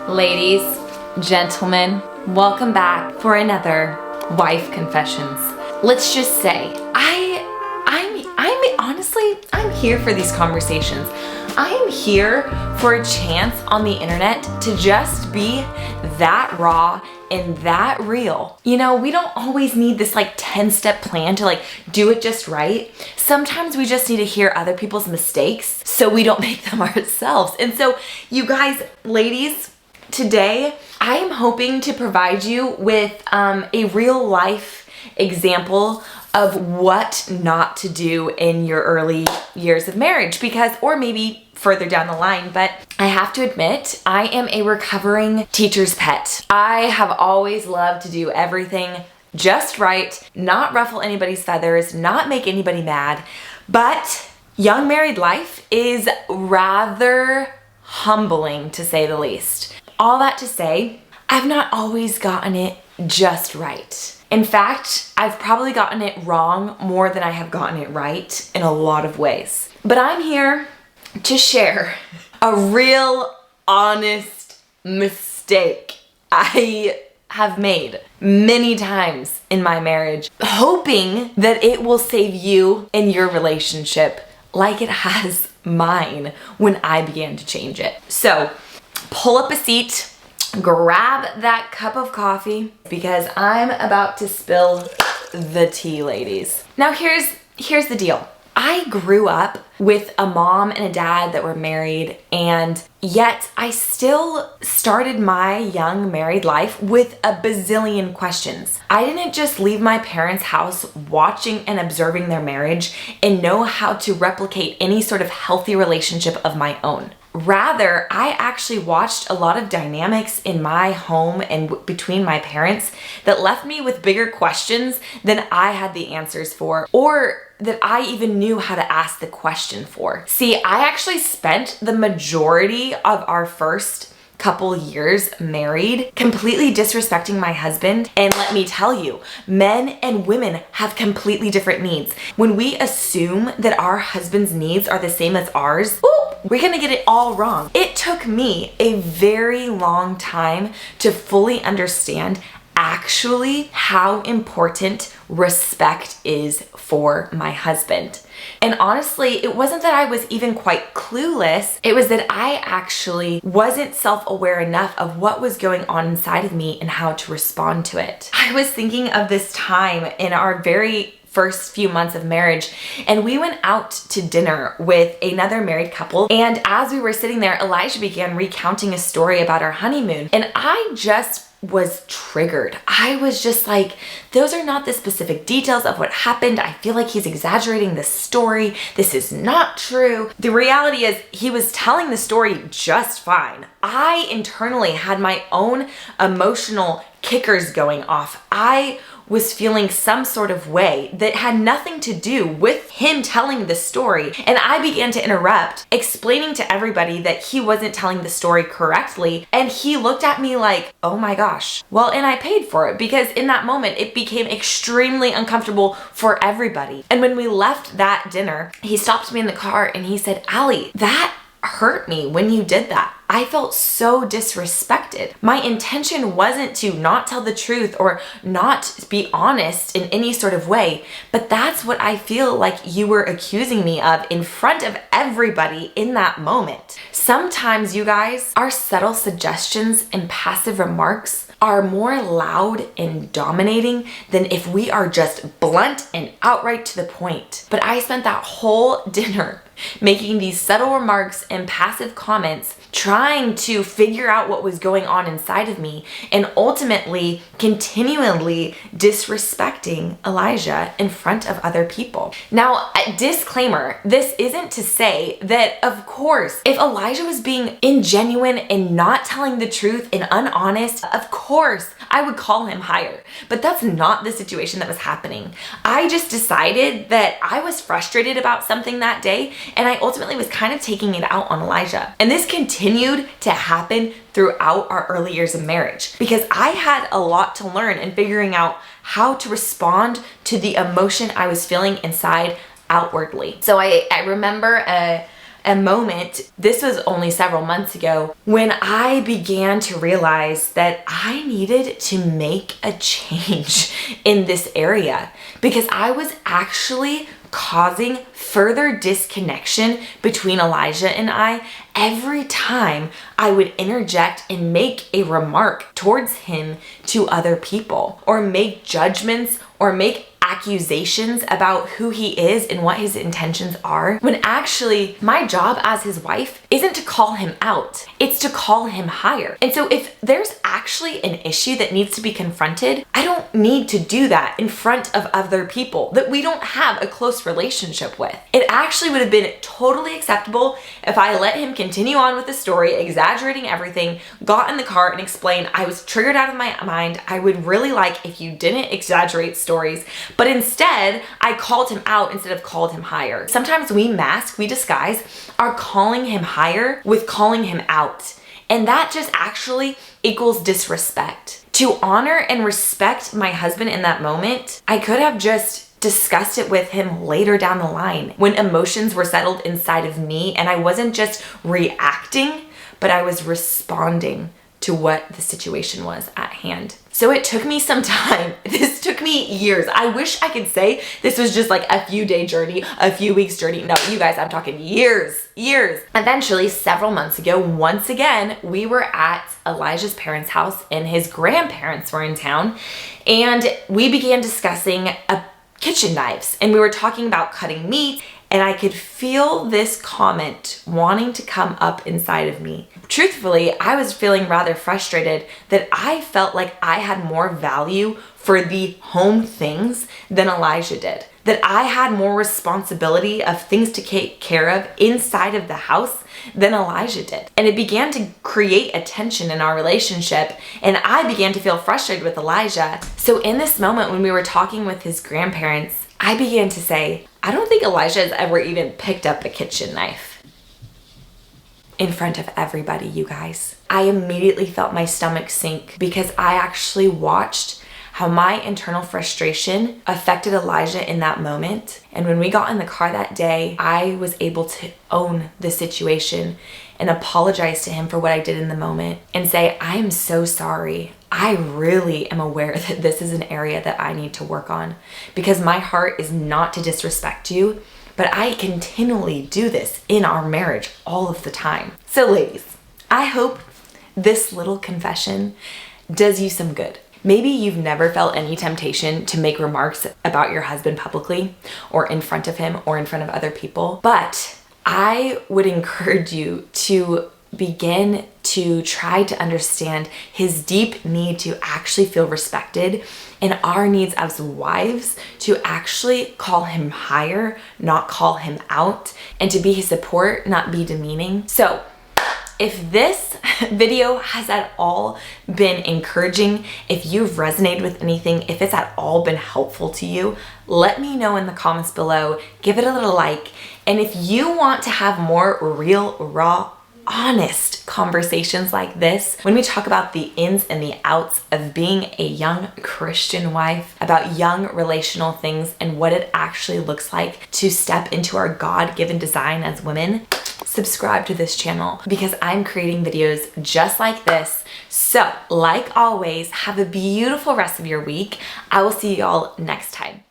Ladies, gentlemen, welcome back for another Wife Confessions. Let's just say, I'm here for these conversations. I am here for a chance on the internet to just be that raw and that real. You know, we don't always need this 10-step plan to do it just right. Sometimes we just need to hear other people's mistakes so we don't make them ourselves. And so you guys, ladies, today I am hoping to provide you with a real life example of what not to do in your early years of marriage, or maybe further down the line. But I have to admit, I am a recovering teacher's pet. I have always loved to do everything just right, not ruffle anybody's feathers, not make anybody mad. But young married life is rather humbling, to say the least. All that to say, I've not always gotten it just right. In fact, I've probably gotten it wrong more than I have gotten it right in a lot of ways. But I'm here to share a real, honest mistake I have made many times in my marriage, hoping that it will save you in your relationship like it has mine when I began to change it. So, pull up a seat, grab that cup of coffee, because I'm about to spill the tea, ladies. Now here's the deal. I grew up with a mom and a dad that were married, and yet I still started my young married life with a bazillion questions. I didn't just leave my parents' house watching and observing their marriage and know how to replicate any sort of healthy relationship of my own. Rather, I actually watched a lot of dynamics in my home and between my parents that left me with bigger questions than I had the answers for, or that I even knew how to ask the question for. See, I actually spent the majority of our first couple years married completely disrespecting my husband. And let me tell you, men and women have completely different needs. When we assume that our husband's needs are the same as ours, we're gonna get it all wrong. It took me a very long time to fully understand actually how important respect is for my husband. And honestly, it wasn't that I was even quite clueless. It was that I actually wasn't self-aware enough of what was going on inside of me and how to respond to it. I was thinking of this time in our very first few months of marriage, and we went out to dinner with another married couple, and as we were sitting there, Elijah began recounting a story about our honeymoon, and I just was triggered. I was just like, those are not the specific details of what happened. I feel like he's exaggerating this story. This is not true. The reality is he was telling the story just fine. I internally had my own emotional kickers going off. I was feeling some sort of way that had nothing to do with him telling the story. And I began to interrupt, explaining to everybody that he wasn't telling the story correctly. And he looked at me like, oh my gosh. Well, and I paid for it, because in that moment, it became extremely uncomfortable for everybody. And when we left that dinner, he stopped me in the car and he said, Allie, that hurt me when you did that. I felt so disrespected. My intention wasn't to not tell the truth or not be honest in any sort of way, but that's what I feel like you were accusing me of in front of everybody in that moment. Sometimes, you guys, our subtle suggestions and passive remarks are more loud and dominating than if we are just blunt and outright to the point. But I spent that whole dinner making these subtle remarks and passive comments, trying to figure out what was going on inside of me, and ultimately continually disrespecting Elijah in front of other people. Now, a disclaimer, this isn't to say that, of course, if Elijah was being ingenuine and not telling the truth and unhonest, of course, I would call him higher. But that's not the situation that was happening. I just decided that I was frustrated about something that day, and I ultimately was kind of taking it out on Elijah. And this continued to happen throughout our early years of marriage, because I had a lot to learn in figuring out how to respond to the emotion I was feeling inside outwardly. So I remember a moment, this was only several months ago, when I began to realize that I needed to make a change in this area because I was actually causing further disconnection between Elijah and I every time I would interject and make a remark towards him to other people, or make judgments or make accusations about who he is and what his intentions are, when actually my job as his wife isn't to call him out, it's to call him higher. And so if there's actually an issue that needs to be confronted, I don't need to do that in front of other people that we don't have a close relationship with. It actually would have been totally acceptable if I let him continue on with the story, exaggerating everything, got in the car and explained I was triggered out of my mind. I would really like if you didn't exaggerate stories, but instead I called him out instead of called him higher. Sometimes we mask, we disguise our calling him higher with calling him out. And that just actually equals disrespect. To honor and respect my husband in that moment, I could have just discussed it with him later down the line when emotions were settled inside of me and I wasn't just reacting, but I was responding to what the situation was at hand. So it took me some time. This took me years. I wish I could say this was just like a few day journey, a few weeks journey. No, you guys, I'm talking years. Eventually, several months ago, once again, we were at Elijah's parents' house and his grandparents were in town, and we began discussing kitchen knives, and we were talking about cutting meat, and I could feel this comment wanting to come up inside of me. Truthfully, I was feeling rather frustrated that I felt like I had more value for the home things than Elijah did. That I had more responsibility of things to take care of inside of the house than Elijah did. And it began to create a tension in our relationship, and I began to feel frustrated with Elijah. So in this moment when we were talking with his grandparents, I began to say, I don't think Elijah has ever even picked up a kitchen knife. In front of everybody, you guys. I immediately felt my stomach sink because I actually watched how my internal frustration affected Elijah in that moment. And when we got in the car that day, I was able to own the situation and apologize to him for what I did in the moment and say, I am so sorry. I really am aware that this is an area that I need to work on because my heart is not to disrespect you, but I continually do this in our marriage all of the time. So ladies, I hope this little confession does you some good. Maybe you've never felt any temptation to make remarks about your husband publicly or in front of him or in front of other people, but I would encourage you to begin to try to understand his deep need to actually feel respected and our needs as wives to actually call him higher, not call him out, and to be his support, not be demeaning. So if this video has at all been encouraging, if you've resonated with anything, if it's at all been helpful to you, let me know in the comments below. Give it a little like. And if you want to have more real, raw, honest conversations like this, when we talk about the ins and the outs of being a young Christian wife, about young relational things and what it actually looks like to step into our God-given design as women, subscribe to this channel because I'm creating videos just like this. So, like always, have a beautiful rest of your week. I will see y'all next time.